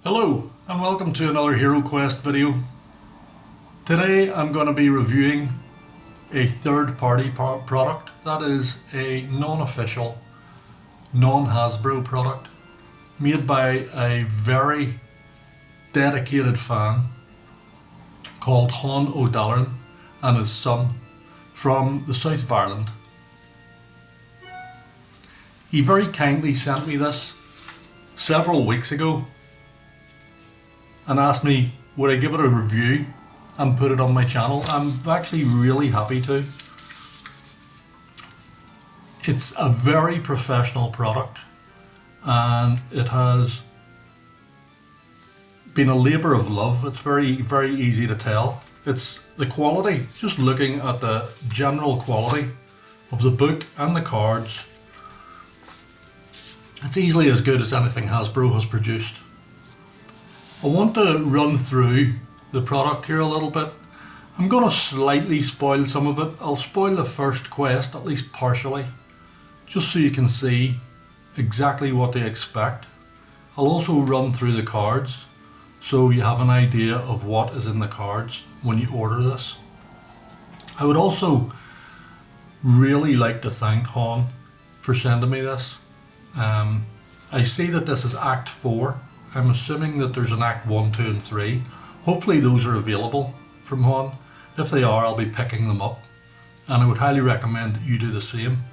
Hello and welcome to another HeroQuest video. Today I'm going to be reviewing a third-party product that is a non-official, non-Hasbro product made by a very dedicated fan called Hon O'Dalloran and his son from the south of Ireland. He very kindly sent me this several weeks ago and asked me would I give it a review and put it on my channel. I'm actually really happy to. It's a very professional product and it has been a labour of love. It's very easy to tell. It's the quality, just looking at the general quality of the book and the cards, it's easily as good as anything Hasbro has produced. I want to run through the product here a little bit. I'm going to slightly spoil some of it. I'll spoil the first quest, at least partially, just so you can see exactly what to expect. I'll also run through the cards so you have an idea of what is in the cards when you order this. I would also really like to thank Hon for sending me this. I see that this is Act 4. I'm assuming that there's an Act 1, 2 and 3. Hopefully those are available from Hon. If they are, I'll be picking them up. And I would highly recommend that you do the same.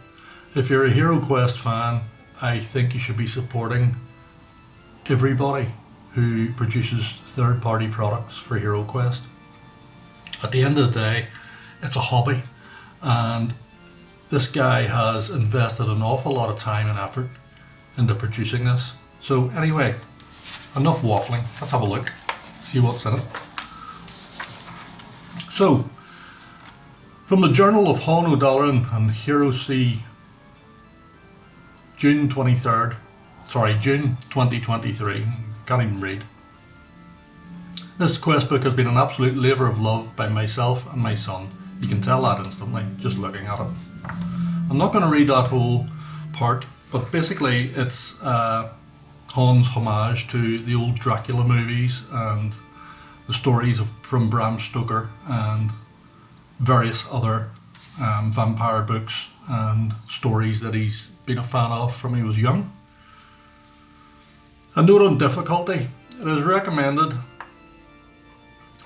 If you're a HeroQuest fan, I think you should be supporting everybody who produces third-party products for HeroQuest. At the end of the day, it's a hobby. And this guy has invested an awful lot of time and effort into producing this. So anyway, enough waffling, let's have a look, see what's in it. So, from the Journal of Hon O'Dalloran and HeroC, June 2023, can't even read. This quest book has been an absolute labour of love by myself and my son. You can tell that instantly, just looking at it. I'm not going to read that whole part, but basically it's Hon's homage to the old Dracula movies and the stories from Bram Stoker and various other vampire books and stories that he's been a fan of from he was young. A note on difficulty: it is recommended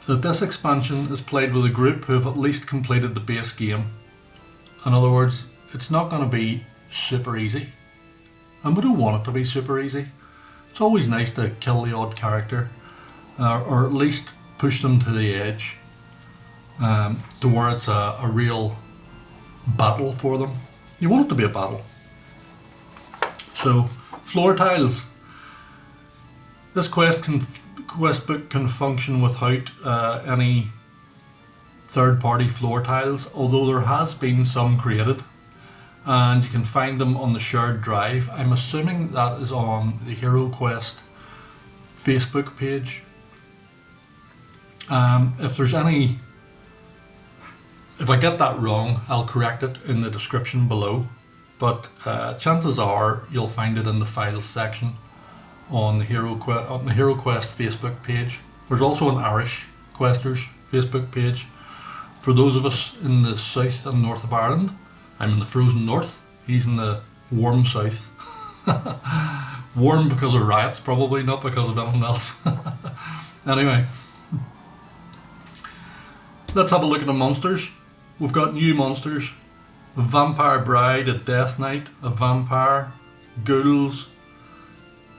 that this expansion is played with a group who have at least completed the base game. In other words, it's not going to be super easy, and we don't want it to be super easy. It's always nice to kill the odd character, or at least push them to the edge, to where it's a real battle for them. You want it to be a battle. So, floor tiles. This quest book can function without any third-party floor tiles, although there has been some created. And you can find them on the shared drive. I'm assuming that is on the HeroQuest Facebook page. If I get that wrong, I'll correct it in the description below. But chances are you'll find it in the files section on the HeroQuest Facebook page. There's also an Irish Questers Facebook page. For those of us in the south and north of Ireland, I'm in the frozen north, he's in the warm south. Warm because of riots, probably, not because of anything else. Anyway, let's have a look at the monsters. We've got new monsters: a vampire bride, a death knight, a vampire, ghouls,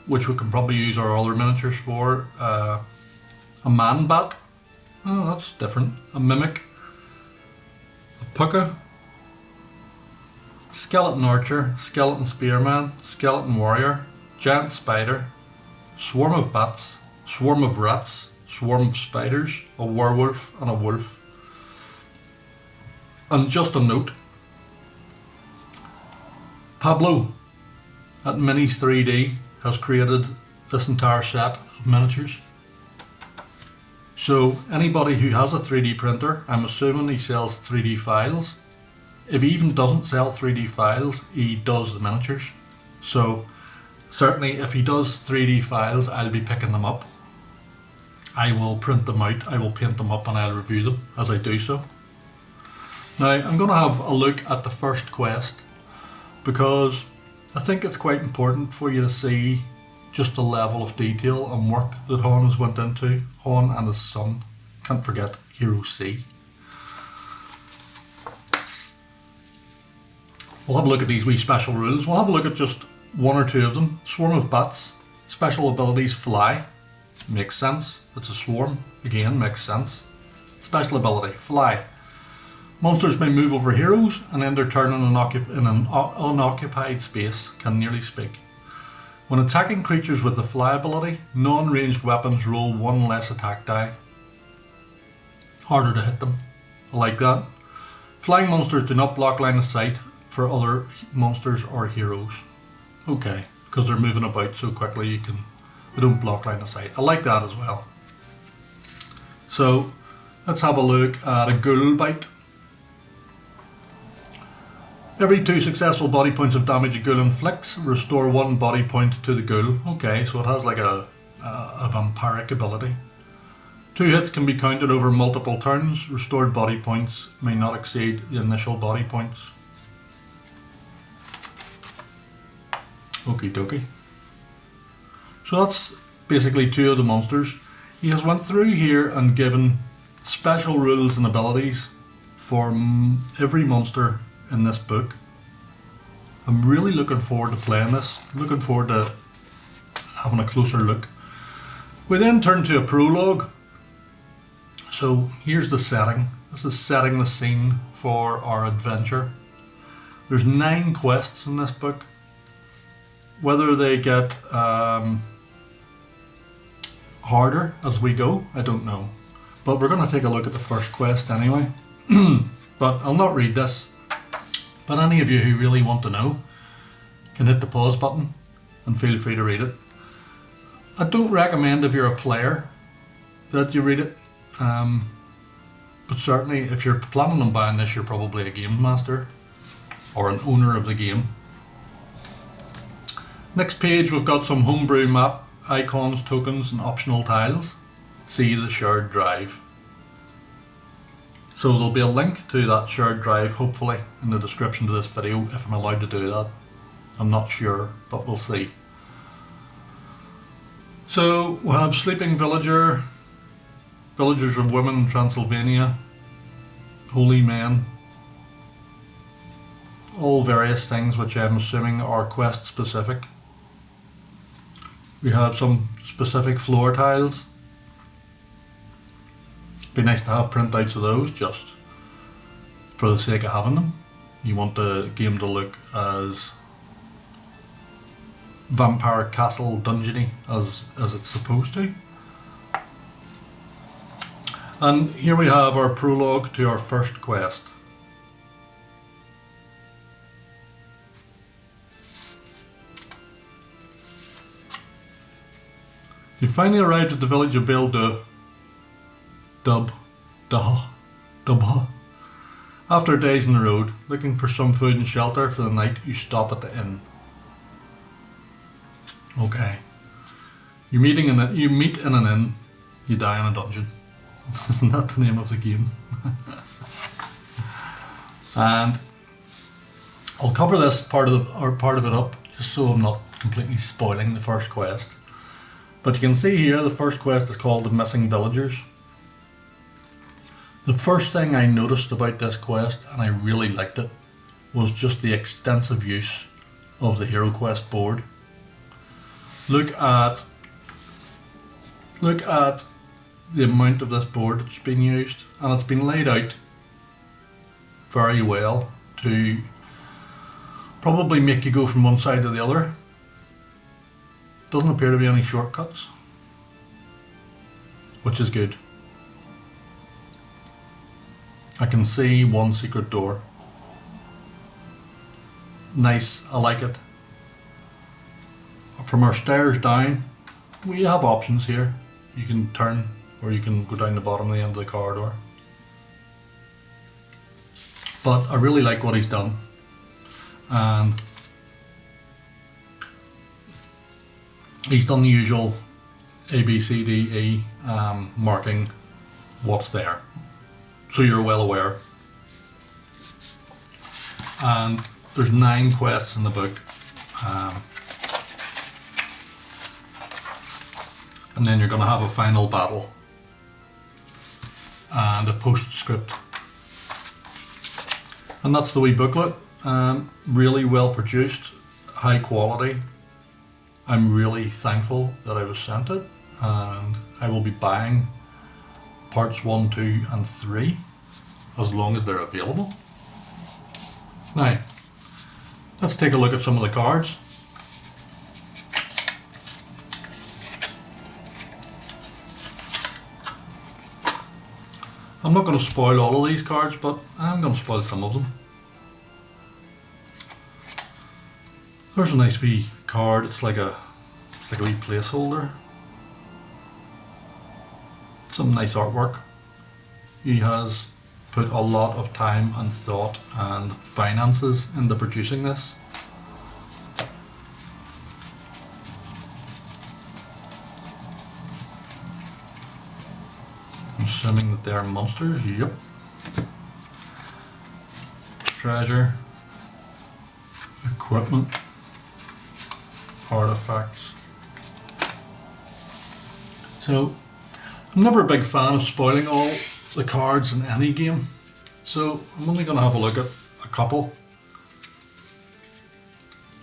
which we can probably use our other miniatures for, a man bat, oh that's different, a mimic, a pucka, skeleton archer, skeleton spearman, skeleton warrior, giant spider, swarm of bats, swarm of rats, swarm of spiders, a werewolf and a wolf. And just a note, Pablo at Minis 3D has created this entire set of miniatures. So anybody who has a 3D printer, I'm assuming he sells 3D files. If he even doesn't sell 3D files, he does the miniatures. So certainly if he does 3D files, I'll be picking them up I will print them out, I will paint them up, and I'll review them as I do so. Now I'm going to have a look at the first quest, because I think it's quite important for you to see just the level of detail and work that Hon has went into. Hon and his son, can't forget HeroC. We'll have a look at these wee special rules. We'll have a look at just one or two of them. Swarm of bats, special abilities fly, makes sense. It's a swarm, again, makes sense. Special ability, fly. Monsters may move over heroes and end their turn in an unoccupied space, can nearly speak. When attacking creatures with the fly ability, non-ranged weapons roll one less attack die. Harder to hit them. I like that. Flying monsters do not block line of sight for other monsters or heroes. Okay, because they're moving about so quickly they don't block line of sight. I like that as well. So let's have a look at a ghoul bite. Every 2 successful body points of damage a ghoul inflicts, restore 1 body point to the ghoul. Okay, so it has like a vampiric ability. 2 hits can be counted over multiple turns. Restored body points may not exceed the initial body points. Okie dokie. So that's basically 2 of the monsters. He has went through here and given special rules and abilities for every monster in this book. I'm really looking forward to playing this. Looking forward to having a closer look. We then turn to a prologue. So here's the setting. This is setting the scene for our adventure. There's 9 quests in this book. Whether they get harder as we go, I don't know. But we're going to take a look at the first quest anyway. But I'll not read this. But any of you who really want to know can hit the pause button and feel free to read it. I don't recommend if you're a player that you read it. But certainly if you're planning on buying this, you're probably a game master or an owner of the game. Next page, we've got some homebrew map, icons, tokens and optional tiles. See the shared drive. So there'll be a link to that shared drive hopefully in the description to this video if I'm allowed to do that. I'm not sure, but we'll see. So we have Sleeping Villager, Villagers of Women, Transylvania, Holy Men, all various things which I'm assuming are quest specific. We have some specific floor tiles. Be nice to have printouts of those just for the sake of having them. You want the game to look as Vampire Castle dungeony as it's supposed to. And here we have our prologue to our first quest. You finally arrived at the village of Dubha. After days on the road, looking for some food and shelter for the night, you stop at the inn. Okay. You meet in an inn, you die in a dungeon. Isn't that the name of the game? And I'll cover this part of it up, just so I'm not completely spoiling the first quest. But you can see here the first quest is called The Missing Villagers. The first thing I noticed about this quest, and I really liked it, was just the extensive use of the HeroQuest board. Look at the amount of this board that's been used, and it's been laid out very well to probably make you go from one side to the other. Doesn't appear to be any shortcuts, which is good. I can see one secret door. Nice, I like it. From our stairs down, we have options here. You can turn, or you can go down the bottom of the end of the corridor. But I really like what he's done. And he's done the usual A, B, C, D, E, marking what's there. So you're well aware. And there's 9 quests in the book. And then you're going to have a final battle and a postscript. And that's the wee booklet. Really well produced, high quality. I'm really thankful that I was sent it, and I will be buying parts 1, 2 and 3 as long as they're available. Now, let's take a look at some of the cards. I'm not going to spoil all of these cards, but I'm going to spoil some of them. There's a nice wee card. It's like a wee placeholder. Some nice artwork. He has put a lot of time and thought and finances into producing this. I'm assuming that they're monsters. Yep. Treasure. Equipment. Artifacts. So, I'm never a big fan of spoiling all the cards in any game, so I'm only going to have a look at a couple.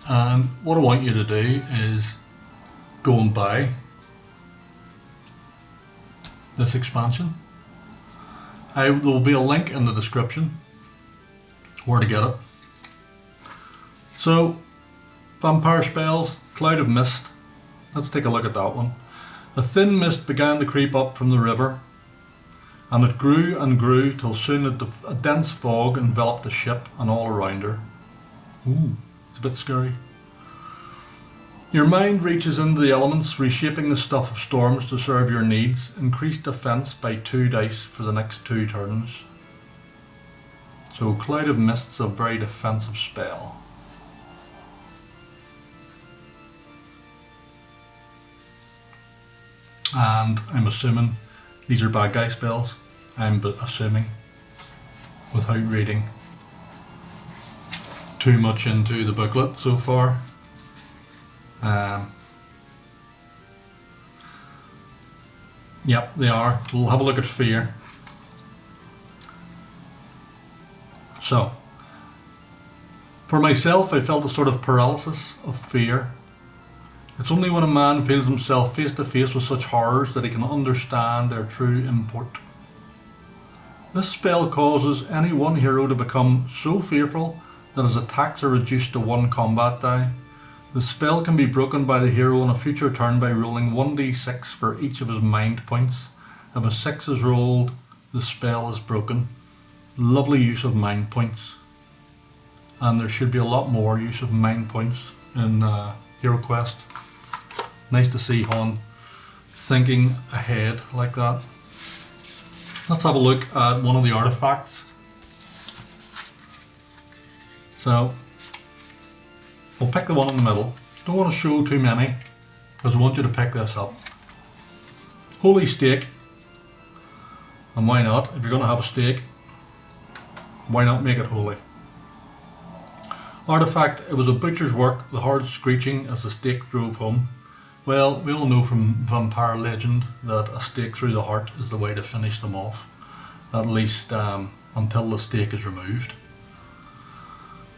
And what I want you to do is go and buy this expansion. There will be a link in the description where to get it. So, vampire spells, Cloud of Mist. Let's take a look at that one. A thin mist began to creep up from the river, and it grew and grew till soon a dense fog enveloped the ship and all around her. Ooh, it's a bit scary. Your mind reaches into the elements, reshaping the stuff of storms to serve your needs. Increase defense by 2 dice for the next 2 turns. So Cloud of Mist's a very defensive spell. And I'm assuming these are bad guy spells. I'm assuming, without reading too much into the booklet so far. Yep, they are. We'll have a look at fear. So, for myself, I felt a sort of paralysis of fear. It's only when a man feels himself face to face with such horrors that he can understand their true import. This spell causes any one hero to become so fearful that his attacks are reduced to 1 combat die. The spell can be broken by the hero on a future turn by rolling 1d6 for each of his mind points. If a 6 is rolled, the spell is broken. Lovely use of mind points. And there should be a lot more use of mind points in HeroQuest. Nice to see Han thinking ahead like that. Let's have a look at one of the artifacts. So, we'll pick the one in the middle. Don't want to show too many, because I want you to pick this up. Holy Steak. And why not? If you're going to have a steak, why not make it holy? Artifact, it was a butcher's work, the hard screeching as the steak drove home. Well, we all know from vampire legend that a stake through the heart is the way to finish them off, at least until the stake is removed.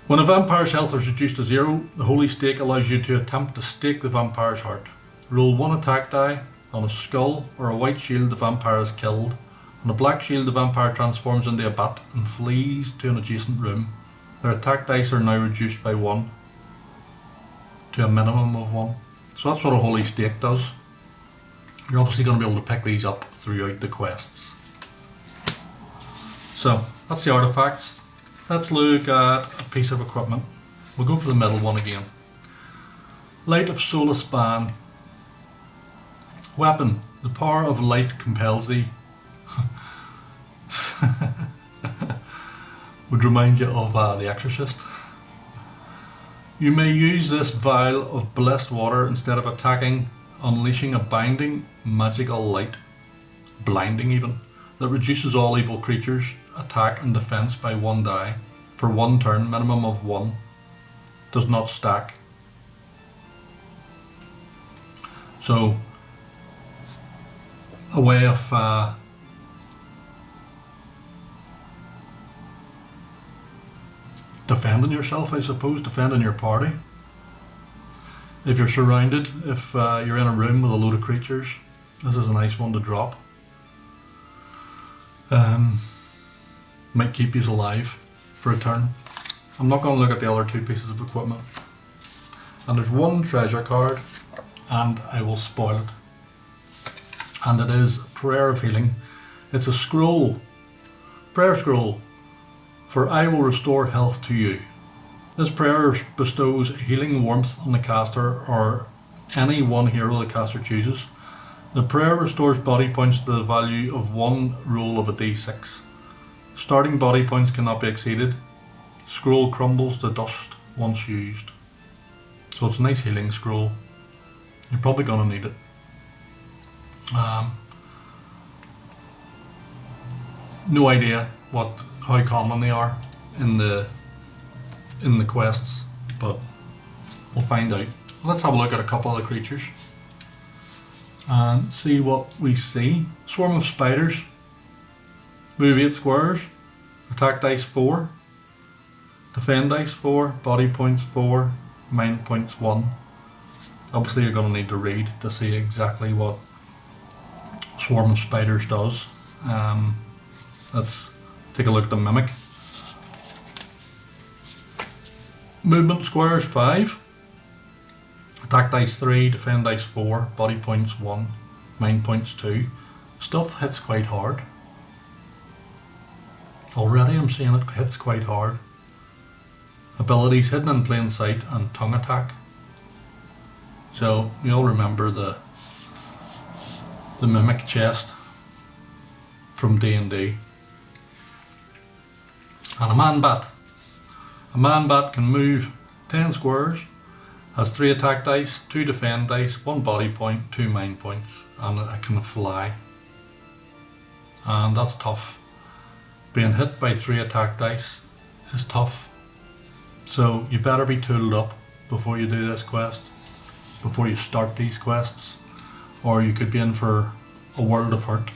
When a vampire's health is reduced to 0, the holy stake allows you to attempt to stake the vampire's heart. Roll 1 attack die. On a skull or a white shield, the vampire is killed. On a black shield, the vampire transforms into a bat and flees to an adjacent room. Their attack dice are now reduced by 1 to a minimum of 1. So that's what a holy stake does. You're obviously going to be able to pick these up throughout the quests. So that's the artifacts. Let's look at a piece of equipment. We'll go for the middle one again. Light of Soulless Ban. Weapon. The power of light compels thee. Would remind you of The Exorcist. You may use this vial of blessed water instead of attacking unleashing a binding magical light, blinding even, that reduces all evil creatures' attack and defense by 1 die for 1 turn, minimum of 1. Does not stack. So, a way of defending yourself, I suppose, defending your party. If you're surrounded, if you're in a room with a load of creatures, this is a nice one to drop. Might keep you alive for a turn. I'm not going to look at the other 2 pieces of equipment. And there's 1 treasure card, and I will spoil it. And it is Prayer of Healing. It's a scroll, prayer scroll, for I will restore health to you. This prayer bestows healing warmth on the caster or any one hero the caster chooses. The prayer restores body points to the value of 1 roll of a d6. Starting body points cannot be exceeded. Scroll crumbles to dust once used. So it's a nice healing scroll. You're probably going to need it. No idea how common they are in the quests, but we'll find out. Let's have a look at a couple of the creatures and see what we see. Swarm of spiders. Move 8 squares. Attack dice 4. Defend dice 4. Body points 4. Mind points 1. Obviously you're going to need to read to see exactly what Swarm of Spiders does. Let's take a look at the Mimic. Movement squares 5. Attack dice 3. Defend dice 4. Body points 1. Mind points 2. Stuff hits quite hard. Already I'm seeing it hits quite hard. Abilities hidden in plain sight and tongue attack. So you'll remember the Mimic chest from D&D. And a man bat. A man bat can move 10 squares, has 3 attack dice, 2 defend dice, 1 body point, 2 mind points, and it can fly. And that's tough. Being hit by 3 attack dice is tough. So you better be tooled up before you do this quest, before you start these quests, or you could be in for a world of hurt.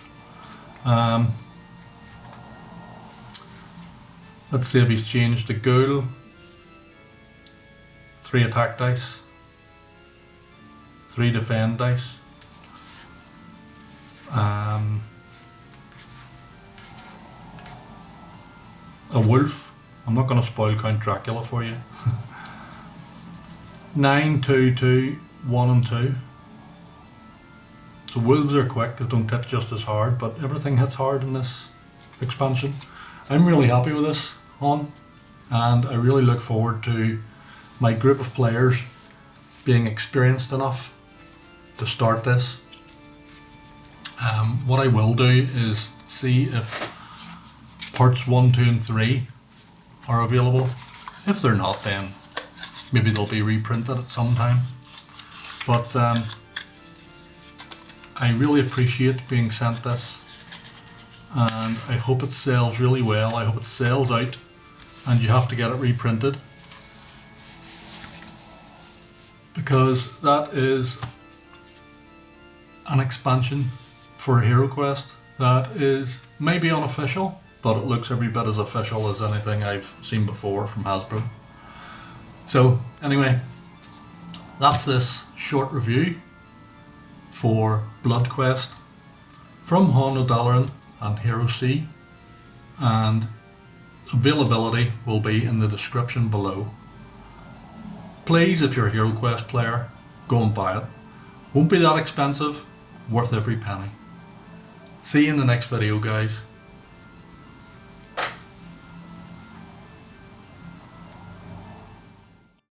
Let's see if he's changed the ghoul. 3 attack dice, 3 defend dice. A wolf. I'm not going to spoil Count Dracula for you. 9, 2, 2, 1 and 2. So wolves are quick, they don't hit just as hard, but everything hits hard in this expansion. I'm really happy with this one, and I really look forward to my group of players being experienced enough to start this. What I will do is see if parts 1, 2 and 3 are available. If they're not, then maybe they'll be reprinted at some time. But I really appreciate being sent this, and I hope it sells really well. I hope it sells out and you have to get it reprinted, because that is an expansion for HeroQuest that is maybe unofficial, but it looks every bit as official as anything I've seen before from Hasbro. So anyway, that's this short review for Blood Quest from Dalloran and HeroC, and availability will be in the description below. Please, if you're a HeroQuest player, go and buy it. Won't be that expensive, worth every penny. See you in the next video, guys.